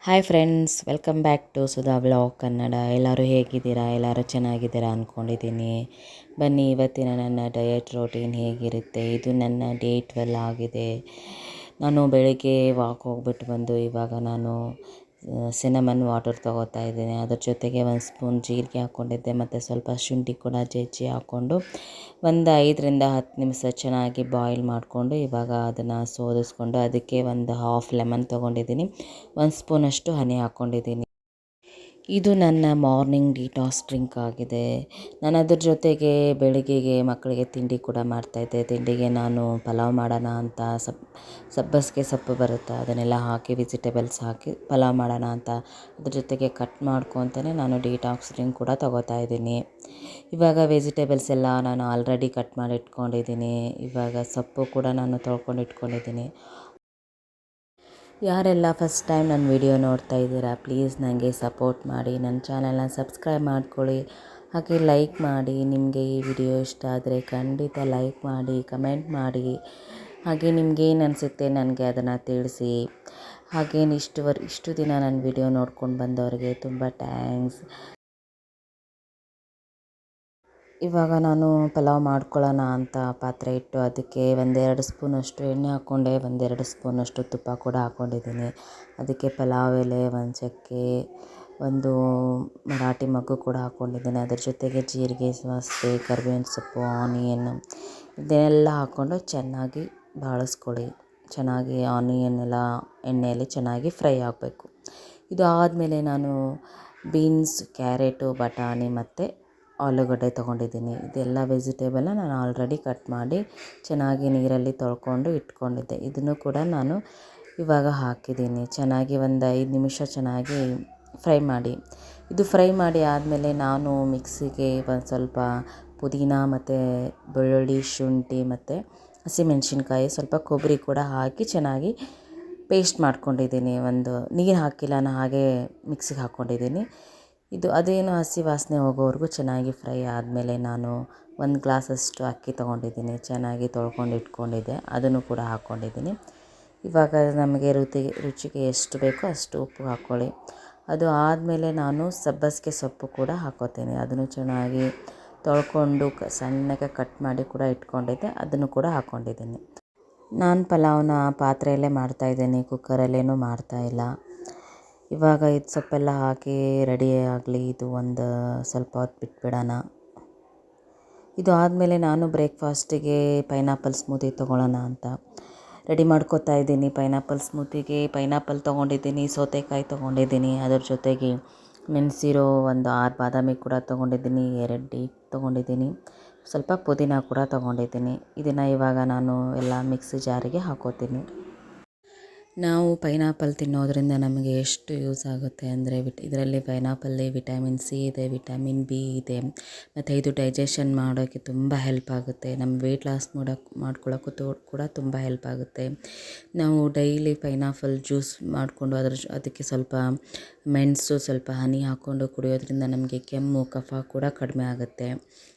Hi friends, welcome back to Sudha vlog Kannada. ಎಲ್ಲರೂ ಹೇಗಿದ್ದೀರಾ? ಎಲ್ಲರೂ ಚೆನ್ನಾಗಿದ್ದೀರಾ ಅಂದ್ಕೊಂಡಿದ್ದೀನಿ. ಬನ್ನಿ, ಇವತ್ತಿನ ನನ್ನ ಡಯಟ್ ರೋಟೀನ್ ಹೇಗಿರುತ್ತೆ. ಇದು ನನ್ನ ಡೇ 12 ಆಗಿದೆ. ನಾನು ಬೆಳಗ್ಗೆ ವಾಕ್ ಹೋಗ್ಬಿಟ್ಟು ಬಂದು ಇವಾಗ ನಾನು ಸಿನಮನ್ ವಾಟರ್ ತೊಗೋತಾ ಇದ್ದೀನಿ. ಅದ್ರ ಜೊತೆಗೆ ಒಂದು ಸ್ಪೂನ್ ಜೀರಿಗೆ ಹಾಕ್ಕೊಂಡಿದ್ದೆ ಮತ್ತು ಸ್ವಲ್ಪ ಶುಂಠಿ ಕೂಡ ಜಜ್ಜಿ ಹಾಕ್ಕೊಂಡು ಒಂದು 5 ರಿಂದ 10 ನಿಮಿಷ ಚೆನ್ನಾಗಿ ಬಾಯ್ಲ್ ಮಾಡಿಕೊಂಡು ಇವಾಗ ಅದನ್ನು ಸೋದಿಸ್ಕೊಂಡು ಅದಕ್ಕೆ ಒಂದು ಹಾಫ್ ಲೆಮನ್ ತೊಗೊಂಡಿದ್ದೀನಿ. 1 ಸ್ಪೂನಷ್ಟು ಹನಿ ಹಾಕ್ಕೊಂಡಿದ್ದೀನಿ. ಇದು ನನ್ನ ಮಾರ್ನಿಂಗ್ ಡಿಟಾಕ್ಸ್ ಡ್ರಿಂಕ್ ಆಗಿದೆ. ನಾನು ಅದ್ರ ಜೊತೆಗೆ ಬೆಳಗ್ಗೆಗೆ ಮಕ್ಕಳಿಗೆ ತಿಂಡಿ ಕೂಡ ಮಾಡ್ತಾಯಿದ್ದೆ. ತಿಂಡಿಗೆ ನಾನು ಪಲಾವ್ ಮಾಡೋಣ ಅಂತ ಸಬ್ಬಸಿಗೆ ಸೊಪ್ಪು ಬರುತ್ತೆ, ಅದನ್ನೆಲ್ಲ ಹಾಕಿ ವೆಜಿಟೇಬಲ್ಸ್ ಹಾಕಿ ಪಲಾವ್ ಮಾಡೋಣ ಅಂತ ಅದ್ರ ಜೊತೆಗೆ ಕಟ್ ಮಾಡ್ಕೊತಾನೆ ನಾನು ಡಿಟಾಕ್ಸ್ ಡ್ರಿಂಕ್ ಕೂಡ ತೊಗೋತಾ ಇದ್ದೀನಿ. ಇವಾಗ ವೆಜಿಟೇಬಲ್ಸ್ ಎಲ್ಲ ನಾನು ಆಲ್ರೆಡಿ ಕಟ್ ಮಾಡಿ ಇಟ್ಕೊಂಡಿದ್ದೀನಿ. ಇವಾಗ ಸೊಪ್ಪು ಕೂಡ ನಾನು ತೊಳ್ಕೊಂಡು ಇಟ್ಕೊಂಡಿದ್ದೀನಿ. ಯಾರೆಲ್ಲ ಫಸ್ಟ್ ಟೈಮ್ ನನ್ನ ವಿಡಿಯೋ ನೋಡ್ತಾ ಇದ್ದೀರಾ, ಪ್ಲೀಸ್ ನನಗೆ ಸಪೋರ್ಟ್ ಮಾಡಿ, ನನ್ನ ಚಾನಲ್ನ ಸಬ್ಸ್ಕ್ರೈಬ್ ಮಾಡ್ಕೊಳ್ಳಿ, ಹಾಗೆ ಲೈಕ್ ಮಾಡಿ. ನಿಮಗೆ ಈ ವಿಡಿಯೋ ಇಷ್ಟ ಆದರೆ ಖಂಡಿತ ಲೈಕ್ ಮಾಡಿ, ಕಮೆಂಟ್ ಮಾಡಿ, ಹಾಗೆ ನಿಮಗೇನು ಅನಿಸುತ್ತೆ ನನಗೆ ಅದನ್ನು ತಿಳಿಸಿ. ಹಾಗೇನು ಇಷ್ಟು ದಿನ ನನ್ನ ವಿಡಿಯೋ ನೋಡ್ಕೊಂಡು ಬಂದವರಿಗೆ ತುಂಬ ಥ್ಯಾಂಕ್ಸ್. ಇವಾಗ ನಾನು ಪಲಾವ್ ಮಾಡ್ಕೊಳ್ಳೋಣ ಅಂತ ಪಾತ್ರೆ ಇಟ್ಟು ಅದಕ್ಕೆ 1-2 ಸ್ಪೂನಷ್ಟು ಎಣ್ಣೆ ಹಾಕ್ಕೊಂಡೆ, 1-2 ಸ್ಪೂನಷ್ಟು ತುಪ್ಪ ಕೂಡ ಹಾಕ್ಕೊಂಡಿದ್ದೀನಿ. ಅದಕ್ಕೆ ಪಲಾವ್ ಎಲೆ, ಒಂದು ಚಕ್ಕೆ, ಒಂದು ಮರಾಠಿ ಮೊಗ್ಗು ಕೂಡ ಹಾಕ್ಕೊಂಡಿದ್ದೀನಿ. ಅದ್ರ ಜೊತೆಗೆ ಜೀರಿಗೆ, ಸಾಸಿವೆ, ಕರಿಬೇವಿನ ಸೊಪ್ಪು, ಆನಿಯನ್ ಇದನ್ನೆಲ್ಲ ಹಾಕ್ಕೊಂಡು ಚೆನ್ನಾಗಿ ಬಾಳಿಸ್ಕೊಳ್ಳಿ. ಚೆನ್ನಾಗಿ ಆನಿಯನ್ ಎಲ್ಲ ಎಣ್ಣೆಯಲ್ಲಿ ಚೆನ್ನಾಗಿ ಫ್ರೈ ಆಗಬೇಕು. ಇದು ಆದಮೇಲೆ ನಾನು ಬೀನ್ಸ್, ಕ್ಯಾರೆಟು, ಬಟಾಣಿ ಮತ್ತು ಆಲೂಗಡ್ಡೆ ತೊಗೊಂಡಿದ್ದೀನಿ. ಇದೆಲ್ಲ ವೆಜಿಟೇಬಲ್ನ ನಾನು ಆಲ್ರೆಡಿ ಕಟ್ ಮಾಡಿ ಚೆನ್ನಾಗಿ ನೀರಲ್ಲಿ ತೊಳ್ಕೊಂಡು ಇಟ್ಕೊಂಡಿದ್ದೆ. ಇದನ್ನು ಕೂಡ ನಾನು ಇವಾಗ ಹಾಕಿದ್ದೀನಿ. ಚೆನ್ನಾಗಿ ಒಂದು 5 ನಿಮಿಷ ಚೆನ್ನಾಗಿ ಫ್ರೈ ಮಾಡಿ. ಇದು ಫ್ರೈ ಮಾಡಿ ಆದಮೇಲೆ ನಾನು ಮಿಕ್ಸಿಗೆ ಒಂದು ಸ್ವಲ್ಪ ಪುದೀನ ಮತ್ತು ಬೆಳ್ಳುಳ್ಳಿ, ಶುಂಠಿ ಮತ್ತು ಹಸಿಮೆಣ್ಸಿನ್ಕಾಯಿ, ಸ್ವಲ್ಪ ಕೊಬ್ಬರಿ ಕೂಡ ಹಾಕಿ ಚೆನ್ನಾಗಿ ಪೇಸ್ಟ್ ಮಾಡ್ಕೊಂಡಿದ್ದೀನಿ. ಒಂದು ನೀರು ಹಾಕಿಲ್ಲ, ನಾನು ಹಾಗೇ ಮಿಕ್ಸಿಗೆ ಹಾಕ್ಕೊಂಡಿದ್ದೀನಿ. ಅದೇನು ಹಸಿ ವಾಸನೆ ಹೋಗೋವರೆಗೂ ಚೆನ್ನಾಗಿ ಫ್ರೈ ಆದಮೇಲೆ ನಾನು 1 ಗ್ಲಾಸಷ್ಟು ಅಕ್ಕಿ ತೊಗೊಂಡಿದ್ದೀನಿ. ಚೆನ್ನಾಗಿ ತೊಳ್ಕೊಂಡು ಇಟ್ಕೊಂಡಿದ್ದೆ, ಅದನ್ನು ಕೂಡ ಹಾಕ್ಕೊಂಡಿದ್ದೀನಿ. ಇವಾಗ ನಮಗೆ ರುಚಿಗೆ ಎಷ್ಟು ಬೇಕೋ ಅಷ್ಟು ಉಪ್ಪು ಹಾಕ್ಕೊಳ್ಳಿ. ಅದು ಆದಮೇಲೆ ನಾನು ಸಬ್ಬಸಿಗೆ ಸೊಪ್ಪು ಕೂಡ ಹಾಕ್ಕೋತೀನಿ. ಅದನ್ನು ಚೆನ್ನಾಗಿ ತೊಳ್ಕೊಂಡು ಸಣ್ಣಗೆ ಕಟ್ ಮಾಡಿ ಕೂಡ ಇಟ್ಕೊಂಡಿದ್ದೆ, ಅದನ್ನು ಕೂಡ ಹಾಕ್ಕೊಂಡಿದ್ದೀನಿ. ನಾನು ಪಲಾವ್ನ ಪಾತ್ರೆಯಲ್ಲೇ ಮಾಡ್ತಾಯಿದ್ದೀನಿ, ಕುಕ್ಕರಲ್ಲೇನೂ ಮಾಡ್ತಾಯಿಲ್ಲ. ಇವಾಗ ಇದು ಸೊಪ್ಪೆಲ್ಲ ಹಾಕಿ ರೆಡಿ ಆಗಲಿ. ಇದು ಒಂದು ಸ್ವಲ್ಪ ಹೊತ್ತು ಬಿಟ್ಬಿಡೋಣ. ಇದು ಆದಮೇಲೆ ನಾನು ಬ್ರೇಕ್ಫಾಸ್ಟಿಗೆ ಪೈನಾಪಲ್ ಸ್ಮೂತಿ ತೊಗೊಳ್ಳೋಣ ಅಂತ ರೆಡಿ ಮಾಡ್ಕೋತಾ ಇದ್ದೀನಿ. ಪೈನಾಪಲ್ ಸ್ಮೂತಿಗೆ ಪೈನಾಪಲ್ ತೊಗೊಂಡಿದ್ದೀನಿ, ಸೌತೆಕಾಯಿ ತೊಗೊಂಡಿದ್ದೀನಿ, ಅದ್ರ ಜೊತೆಗೆ ನೆನೆಸಿರೋ ಒಂದು 6 ಬಾದಾಮಿ ಕೂಡ ತೊಗೊಂಡಿದ್ದೀನಿ, 2 ಡೇಟ್ ತೊಗೊಂಡಿದ್ದೀನಿ, ಸ್ವಲ್ಪ ಪುದೀನ ಕೂಡ ತೊಗೊಂಡಿದ್ದೀನಿ. ಇದನ್ನು ಇವಾಗ ನಾನು ಎಲ್ಲ ಮಿಕ್ಸಿ ಜಾರಿಗೆ ಹಾಕ್ಕೋತೀನಿ. ನಾವು ಪೈನಾಪಲ್ ತಿನ್ನೋದ್ರಿಂದ ನಮಗೆ ಎಷ್ಟು ಯೂಸ್ ಆಗುತ್ತೆ ಅಂದರೆ ಇದರಲ್ಲಿ ಪೈನಾಪಲ್ಲಿ ವಿಟಮಿನ್ ಸಿ ಇದೆ, ವಿಟಮಿನ್ ಬಿ ಇದೆ, ಮತ್ತು ಇದು ಡೈಜೆಷನ್ ಮಾಡೋಕ್ಕೆ ತುಂಬ ಹೆಲ್ಪ್ ಆಗುತ್ತೆ. ನಮ್ಮ ವೆಯ್ಟ್ ಲಾಸ್ ಮಾಡ್ಕೊಳ್ಳೋಕ್ಕೂ ಕೂಡ ತುಂಬ ಹೆಲ್ಪ್ ಆಗುತ್ತೆ. ನಾವು ಡೈಲಿ ಪೈನಾಪಲ್ ಜ್ಯೂಸ್ ಮಾಡಿಕೊಂಡು ಅದಕ್ಕೆ ಸ್ವಲ್ಪ ಮೆಣಸು, ಸ್ವಲ್ಪ ಹನಿ ಹಾಕ್ಕೊಂಡು ಕುಡಿಯೋದ್ರಿಂದ ನಮಗೆ ಕೆಮ್ಮು, ಕಫ ಕೂಡ ಕಡಿಮೆ ಆಗುತ್ತೆ.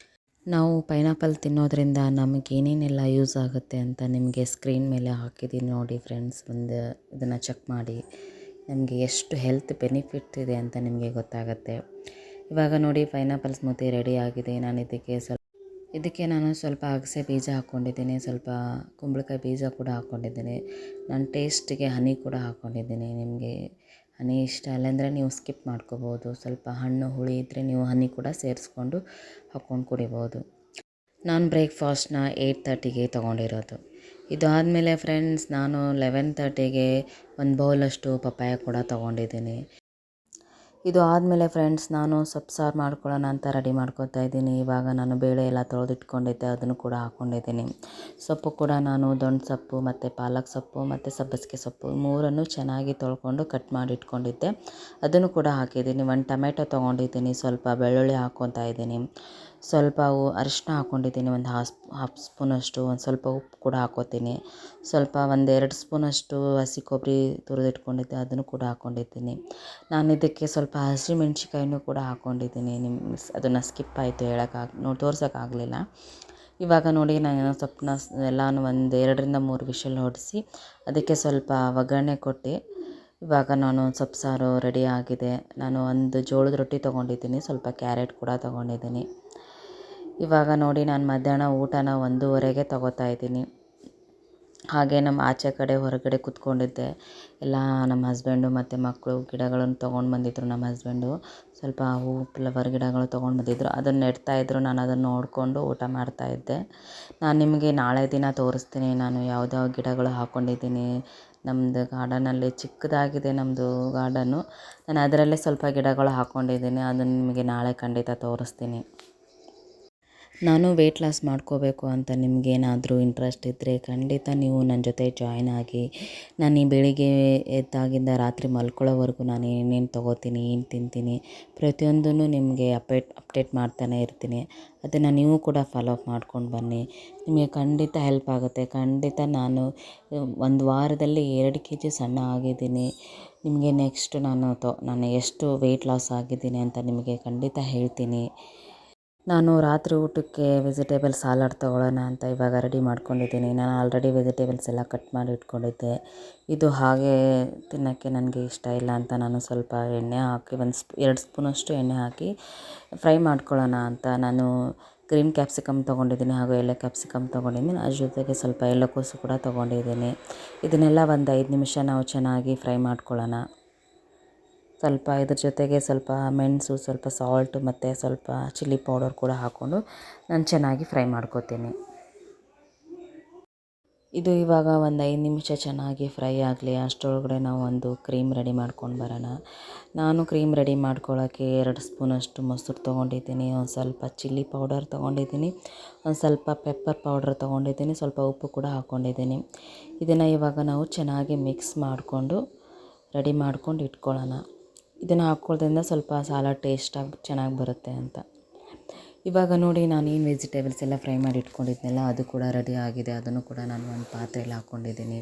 ನಾವು ಪೈನಾಪಲ್ ತಿನ್ನೋದ್ರಿಂದ ನಮಗೇನೇನೆಲ್ಲ ಯೂಸ್ ಆಗುತ್ತೆ ಅಂತ ನಿಮಗೆ ಸ್ಕ್ರೀನ್ ಮೇಲೆ ಹಾಕಿದ್ದೀನಿ ನೋಡಿ ಫ್ರೆಂಡ್ಸ್. ಇದನ್ನು ಚೆಕ್ ಮಾಡಿ, ನಮಗೆ ಎಷ್ಟು ಹೆಲ್ತ್ ಬೆನಿಫಿಟ್ ಇದೆ ಅಂತ ನಿಮಗೆ ಗೊತ್ತಾಗುತ್ತೆ. ಇವಾಗ ನೋಡಿ ಪೈನಾಪಲ್ ಸ್ಮೂತಿ ರೆಡಿ ಆಗಿದೆ. ನಾನು ಇದಕ್ಕೆ ನಾನು ಸ್ವಲ್ಪ ಅಗಸೆ ಬೀಜ ಹಾಕ್ಕೊಂಡಿದ್ದೀನಿ, ಸ್ವಲ್ಪ ಕುಂಬಳಕಾಯಿ ಬೀಜ ಕೂಡ ಹಾಕ್ಕೊಂಡಿದ್ದೀನಿ. ನಾನು ಟೇಸ್ಟಿಗೆ ಹನಿ ಕೂಡ ಹಾಕ್ಕೊಂಡಿದ್ದೀನಿ. ನಿಮಗೆ ಹನಿ ಇಷ್ಟ ಅಲ್ಲಂದರೆ ನೀವು ಸ್ಕಿಪ್ ಮಾಡ್ಕೋಬೋದು. ಸ್ವಲ್ಪ ಹಣ್ಣು ಹುಳಿ ಇದ್ದರೆ ನೀವು ಹನಿ ಕೂಡ ಸೇರಿಸ್ಕೊಂಡು ಹಾಕ್ಕೊಂಡು ಕುಡಿಬೋದು. ನಾನು ಬ್ರೇಕ್ಫಾಸ್ಟ್ನ 8:30ಗೆ ತೊಗೊಂಡಿರೋದು. ಇದು ಆದಮೇಲೆ ಫ್ರೆಂಡ್ಸ್ ನಾನು 11:30ಗೆ 1 ಬೌಲಷ್ಟು ಪಪ್ಪಾಯ ಕೂಡ ತೊಗೊಂಡಿದ್ದೀನಿ. ಇದು ಆದಮೇಲೆ ಫ್ರೆಂಡ್ಸ್ ನಾನು ಸೊಪ್ಪು ಸಾರು ಮಾಡ್ಕೊಳ್ಳೋಣ ಅಂತ ರೆಡಿ ಮಾಡ್ಕೊತಾ ಇದ್ದೀನಿ. ಇವಾಗ ನಾನು ಬೇಳೆ ಎಲ್ಲ ತೊಳೆದಿಟ್ಕೊಂಡಿದ್ದೆ, ಅದನ್ನು ಕೂಡ ಹಾಕ್ಕೊಂಡಿದ್ದೀನಿ. ಸೊಪ್ಪು ಕೂಡ ನಾನು ದೊಣ್ಣೆ ಸೊಪ್ಪು ಮತ್ತು ಪಾಲಕ್ ಸೊಪ್ಪು ಮತ್ತು ಸಬ್ಬಸಿಗೆ ಸೊಪ್ಪು 3 ಚೆನ್ನಾಗಿ ತೊಳ್ಕೊಂಡು ಕಟ್ ಮಾಡಿ ಇಟ್ಕೊಂಡಿದ್ದೆ, ಅದನ್ನು ಕೂಡ ಹಾಕಿದ್ದೀನಿ. 1 ಟೊಮೆಟೊ ತೊಗೊಂಡಿದ್ದೀನಿ, ಸ್ವಲ್ಪ ಬೆಳ್ಳುಳ್ಳಿ ಹಾಕ್ಕೊತಾ ಇದ್ದೀನಿ, ಸ್ವಲ್ಪ ಅರಿಶಿನ ಹಾಕ್ಕೊಂಡಿದ್ದೀನಿ, ಒಂದು ಹಾಫ್ ಸ್ಪೂನಷ್ಟು, ಒಂದು ಸ್ವಲ್ಪ ಉಪ್ಪು ಕೂಡ ಹಾಕ್ಕೋತೀನಿ, ಸ್ವಲ್ಪ 1-2 ಸ್ಪೂನಷ್ಟು ಹಸಿ ಕೊಬ್ಬರಿ ತುರಿದಿಟ್ಕೊಂಡಿದ್ದೆ, ಅದನ್ನು ಕೂಡ ಹಾಕ್ಕೊಂಡಿದ್ದೀನಿ. ನಾನು ಇದಕ್ಕೆ ಸ್ವಲ್ಪ ಹಸಿಮೆಣ್ಸಿಕಾಯಿನೂ ಕೂಡ ಹಾಕ್ಕೊಂಡಿದ್ದೀನಿ. ಅದನ್ನು ಸ್ಕಿಪ್ ಆಯಿತು ತೋರ್ಸೋಕ್ಕಾಗಲಿಲ್ಲ. ಇವಾಗ ನೋಡಿ ನಾನು ಸೊಪ್ಪನ್ನ ಎಲ್ಲನೂ 1-2 ರಿಂದ 3 ವಿಷಲ್ ಹೊಡೆಸಿ ಅದಕ್ಕೆ ಸ್ವಲ್ಪ ಒಗ್ಗರಣೆ ಕೊಟ್ಟು ಇವಾಗ ನಾನು ಸೊಪ್ಪು ಸಾರು ರೆಡಿ ಆಗಿದೆ. ನಾನು ಒಂದು ಜೋಳದ ರೊಟ್ಟಿ ತೊಗೊಂಡಿದ್ದೀನಿ, ಸ್ವಲ್ಪ ಕ್ಯಾರೆಟ್ ಕೂಡ ತೊಗೊಂಡಿದ್ದೀನಿ. ಇವಾಗ ನೋಡಿ ನಾನು ಮಧ್ಯಾಹ್ನ ಊಟನ 1:30ಗೆ ತೊಗೋತಾ ಇದ್ದೀನಿ. ಹಾಗೆ ನಮ್ಮ ಆಚೆ ಕಡೆ ಹೊರಗಡೆ ಕೂತ್ಕೊಂಡಿದ್ದೆ. ಎಲ್ಲ ನಮ್ಮ ಹಸ್ಬೆಂಡು ಮತ್ತು ಮಕ್ಕಳು ಗಿಡಗಳನ್ನು ತೊಗೊಂಡು ಬಂದಿದ್ದರು. ನಮ್ಮ ಹಸ್ಬೆಂಡು ಸ್ವಲ್ಪ ಹೂವು ಫ್ಲವರ್ ಗಿಡಗಳು ತೊಗೊಂಡು ಬಂದಿದ್ದರು. ಅದನ್ನು ನೆಡ್ತಾಯಿದ್ರು. ನಾನು ಅದನ್ನು ನೋಡಿಕೊಂಡು ಊಟ ಮಾಡ್ತಾಯಿದ್ದೆ. ನಾನು ನಿಮಗೆ ನಾಳೆ ದಿನ ತೋರಿಸ್ತೀನಿ ನಾನು ಯಾವ್ಯಾವ ಗಿಡಗಳು ಹಾಕ್ಕೊಂಡಿದ್ದೀನಿ. ನಮ್ಮದು ಗಾರ್ಡನಲ್ಲಿ ಚಿಕ್ಕದಾಗಿದೆ ನಮ್ಮದು ಗಾರ್ಡನ್ನು. ನಾನು ಅದರಲ್ಲೇ ಸ್ವಲ್ಪ ಗಿಡಗಳು ಹಾಕ್ಕೊಂಡಿದ್ದೀನಿ. ಅದನ್ನು ನಿಮಗೆ ನಾಳೆ ಖಂಡಿತ ತೋರಿಸ್ತೀನಿ. ನಾನು ವೆಯ್ಟ್ ಲಾಸ್ ಮಾಡ್ಕೋಬೇಕು ಅಂತ ನಿಮಗೇನಾದರೂ ಇಂಟ್ರೆಸ್ಟ್ ಇದ್ದರೆ ಖಂಡಿತ ನೀವು ನನ್ನ ಜೊತೆ ಜಾಯ್ನ್ ಆಗಿ. ನಾನು ಈ ಬೆಳಿಗ್ಗೆ ಎದ್ದಾಗಿಂದ ರಾತ್ರಿ ಮಲ್ಕೊಳ್ಳೋವರೆಗೂ ನಾನು ಏನೇನು ತೊಗೋತೀನಿ, ಏನು ತಿಂತೀನಿ ಪ್ರತಿಯೊಂದೂ ನಿಮಗೆ ಅಪ್ಡೇಟ್ ಮಾಡ್ತಾನೆ ಇರ್ತೀನಿ. ಅದನ್ನು ನೀವು ಕೂಡ ಫಾಲೋ ಅಪ್ ಮಾಡ್ಕೊಂಡು ಬನ್ನಿ. ನಿಮಗೆ ಖಂಡಿತ ಹೆಲ್ಪ್ ಆಗುತ್ತೆ. ಖಂಡಿತ ನಾನು 1 ವಾರದಲ್ಲಿ 2 kg ಸಣ್ಣ ಆಗಿದ್ದೀನಿ. ನಿಮಗೆ ನೆಕ್ಸ್ಟ್ ನಾನು ಎಷ್ಟು ವೆಯ್ಟ್ ಲಾಸ್ ಆಗಿದ್ದೀನಿ ಅಂತ ನಿಮಗೆ ಖಂಡಿತ ಹೇಳ್ತೀನಿ. ನಾನು ರಾತ್ರಿ ಊಟಕ್ಕೆ ವೆಜಿಟೇಬಲ್ ಸಾಲಾಡ್ ತೊಗೊಳ್ಳೋಣ ಅಂತ ಇವಾಗ ರೆಡಿ ಮಾಡ್ಕೊಂಡಿದ್ದೀನಿ. ನಾನು ಆಲ್ರೆಡಿ ವೆಜಿಟೇಬಲ್ಸ್ ಎಲ್ಲ ಕಟ್ ಮಾಡಿ ಇಟ್ಕೊಂಡಿದ್ದೆ. ಇದು ಹಾಗೆ ತಿನ್ನೋಕ್ಕೆ ನನಗೆ ಇಷ್ಟ ಇಲ್ಲ ಅಂತ ನಾನು ಸ್ವಲ್ಪ ಎಣ್ಣೆ ಹಾಕಿ 2 ಸ್ಪೂನಷ್ಟು ಎಣ್ಣೆ ಹಾಕಿ ಫ್ರೈ ಮಾಡ್ಕೊಳ್ಳೋಣ ಅಂತ ನಾನು ಗ್ರೀನ್ ಕ್ಯಾಪ್ಸಿಕಮ್ ತೊಗೊಂಡಿದ್ದೀನಿ ಹಾಗೂ ಯೆಲ್ಲೋ ಕ್ಯಾಪ್ಸಿಕಮ್ ತೊಗೊಂಡಿದ್ದೀನಿ. ಅದ್ರ ಜೊತೆಗೆ ಸ್ವಲ್ಪ ಎಲೆಕೋಸು ಕೂಡ ತೊಗೊಂಡಿದ್ದೀನಿ. ಇದನ್ನೆಲ್ಲ ಒಂದು 5 ನಿಮಿಷ ನಾವು ಚೆನ್ನಾಗಿ ಫ್ರೈ ಮಾಡ್ಕೊಳ್ಳೋಣ. ಸ್ವಲ್ಪ ಇದ್ರ ಜೊತೆಗೆ ಸ್ವಲ್ಪ ಮೆಣಸು, ಸ್ವಲ್ಪ ಸಾಲ್ಟು ಮತ್ತು ಸ್ವಲ್ಪ ಚಿಲ್ಲಿ ಪೌಡರ್ ಕೂಡ ಹಾಕ್ಕೊಂಡು ನಾನು ಚೆನ್ನಾಗಿ ಫ್ರೈ ಮಾಡ್ಕೋತೀನಿ. ಇದು ಇವಾಗ ಒಂದು 5 ನಿಮಿಷ ಚೆನ್ನಾಗಿ ಫ್ರೈ ಆಗಲಿ. ಅಷ್ಟರೊಳಗಡೆ ನಾವು ಒಂದು ಕ್ರೀಮ್ ರೆಡಿ ಮಾಡ್ಕೊಂಡು ಬರೋಣ. ನಾನು ಕ್ರೀಮ್ ರೆಡಿ ಮಾಡ್ಕೊಳ್ಳೋಕ್ಕೆ 2 ಸ್ಪೂನಷ್ಟು ಮೊಸರು ತೊಗೊಂಡಿದ್ದೀನಿ. ಒಂದು ಸ್ವಲ್ಪ ಚಿಲ್ಲಿ ಪೌಡರ್ ತೊಗೊಂಡಿದ್ದೀನಿ. ಒಂದು ಸ್ವಲ್ಪ ಪೆಪ್ಪರ್ ಪೌಡರ್ ತೊಗೊಂಡಿದ್ದೀನಿ. ಸ್ವಲ್ಪ ಉಪ್ಪು ಕೂಡ ಹಾಕ್ಕೊಂಡಿದ್ದೀನಿ. ಇದನ್ನು ಇವಾಗ ನಾವು ಚೆನ್ನಾಗಿ ಮಿಕ್ಸ್ ಮಾಡಿಕೊಂಡು ರೆಡಿ ಮಾಡ್ಕೊಂಡು ಇಟ್ಕೊಳ್ಳೋಣ. ಇದನ್ನು ಹಾಕ್ಕೊಳ್ಳೋದ್ರಿಂದ ಸ್ವಲ್ಪ ಸಾಲಾಡ್ ಟೇಸ್ಟಾಗಿ ಚೆನ್ನಾಗಿ ಬರುತ್ತೆ ಅಂತ. ಇವಾಗ ನೋಡಿ ನಾನೇನು ವೆಜಿಟೇಬಲ್ಸ್ ಎಲ್ಲ ಫ್ರೈ ಮಾಡಿ ಇಟ್ಕೊಂಡಿದ್ನಲ್ಲ ಅದು ಕೂಡ ರೆಡಿ ಆಗಿದೆ. ಅದನ್ನು ಕೂಡ ನಾನು ಒಂದು ಪಾತ್ರೆಯಲ್ಲಿ ಹಾಕ್ಕೊಂಡಿದ್ದೀನಿ.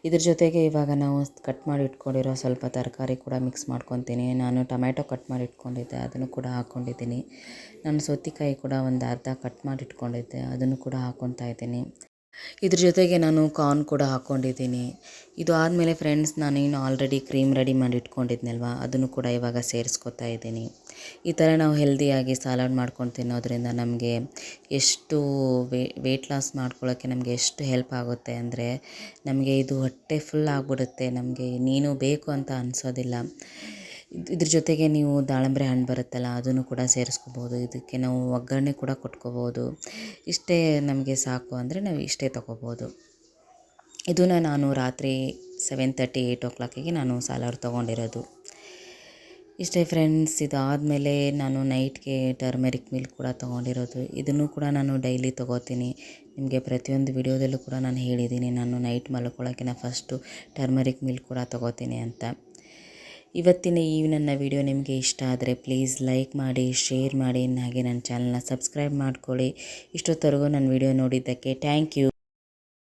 ಇದ್ರ ಜೊತೆಗೆ ಇವಾಗ ನಾವು ಕಟ್ ಮಾಡಿ ಇಟ್ಕೊಂಡಿರೋ ಸ್ವಲ್ಪ ತರಕಾರಿ ಕೂಡ ಮಿಕ್ಸ್ ಮಾಡ್ಕೊತೀನಿ. ನಾನು ಟೊಮ್ಯಾಟೊ ಕಟ್ ಮಾಡಿ ಇಟ್ಕೊಂಡಿದ್ದೆ, ಅದನ್ನು ಕೂಡ ಹಾಕ್ಕೊಂಡಿದ್ದೀನಿ. ನಾನು ಸೌತೆಕಾಯಿ ಕೂಡ ಒಂದು ಅರ್ಧ ಕಟ್ ಮಾಡಿ ಇಟ್ಕೊಂಡಿದ್ದೆ, ಅದನ್ನು ಕೂಡ ಹಾಕ್ಕೊತಾ ಇದ್ದೀನಿ. ಇದ್ರ ಜೊತೆಗೆ ನಾನು ಕಾರ್ನ್ ಕೂಡ ಹಾಕ್ಕೊಂಡಿದ್ದೀನಿ. ಇದು ಆದಮೇಲೆ ಫ್ರೆಂಡ್ಸ್ ನಾನೇನು ಆಲ್ರೆಡಿ ಕ್ರೀಮ್ ರೆಡಿ ಮಾಡಿ ಇಟ್ಕೊಂಡಿದ್ನಲ್ವ ಅದನ್ನು ಕೂಡ ಇವಾಗ ಸೇರಿಸ್ಕೊತಾ ಇದ್ದೀನಿ. ಈ ಥರ ನಾವು ಹೆಲ್ದಿಯಾಗಿ ಸಲಾಡ್ ಮಾಡ್ಕೊಂಡು ತಿನ್ನೋದ್ರಿಂದ ನಮಗೆ ಎಷ್ಟು ವೆಯ್ಟ್ ಲಾಸ್ ಮಾಡ್ಕೊಳ್ಳೋಕ್ಕೆ ನಮಗೆ ಎಷ್ಟು ಹೆಲ್ಪ್ ಆಗುತ್ತೆ ಅಂದರೆ ನಮಗೆ ಇದು ಹೊಟ್ಟೆ ಫುಲ್ ಆಗಿಬಿಡುತ್ತೆ. ನಮಗೆ ನೀನು ಬೇಕು ಅಂತ ಅನಿಸೋದಿಲ್ಲ. ಇದ್ರ ಜೊತೆಗೆ ನೀವು ದಾಳಿಂಬೆ ಹಣ್ಣು ಬರುತ್ತಲ್ಲ ಅದನ್ನು ಕೂಡ ಸೇರಿಸ್ಕೋಬೋದು. ಇದಕ್ಕೆ ನಾವು ಒಗ್ಗರಣೆ ಕೂಡ ಕೊಟ್ಕೋಬೋದು. ಇಷ್ಟೇ ನಮಗೆ ಸಾಕು ಅಂದರೆ ನಾವು ಇಷ್ಟೇ ತೊಗೋಬೋದು. ಇದನ್ನು ನಾನು ರಾತ್ರಿ 7:30 8 o'clock ನಾನು ಸಲಾಡ್ ತೊಗೊಂಡಿರೋದು. ಇಷ್ಟೇ ಫ್ರೆಂಡ್ಸ್. ಇದಾದಮೇಲೆ ನಾನು ನೈಟ್ಗೆ ಟರ್ಮೆರಿಕ್ ಮಿಲ್ಕ್ ಕೂಡ ತೊಗೊಂಡಿರೋದು. ಇದನ್ನು ಕೂಡ ನಾನು ಡೈಲಿ ತೊಗೋತೀನಿ. ನಿಮಗೆ ಪ್ರತಿಯೊಂದು ವಿಡಿಯೋದಲ್ಲೂ ಕೂಡ ನಾನು ಹೇಳಿದ್ದೀನಿ ನಾನು ನೈಟ್ ಮಲ್ಕೊಳ್ಳೋಕ್ಕಿಂತ ಫಸ್ಟು ಟರ್ಮರಿಕ್ ಮಿಲ್ಕ್ ಕೂಡ ತೊಗೋತೀನಿ ಅಂತ. ಇವತ್ತಿನ ಈ ನನ್ನ ವಿಡಿಯೋ ನಿಮಗೆ ಇಷ್ಟ ಆದರೆ ಪ್ಲೀಸ್ ಲೈಕ್ ಮಾಡಿ, ಶೇರ್ ಮಾಡಿ, ಹಾಗೆ ನನ್ನ ಚಾನಲ್ನ ಸಬ್ಸ್ಕ್ರೈಬ್ ಮಾಡ್ಕೊಳ್ಳಿ. ಇಷ್ಟೊತ್ತವರೆಗೂ ನನ್ನ ವಿಡಿಯೋ ನೋಡಿದ್ದಕ್ಕೆ ಥ್ಯಾಂಕ್ ಯು.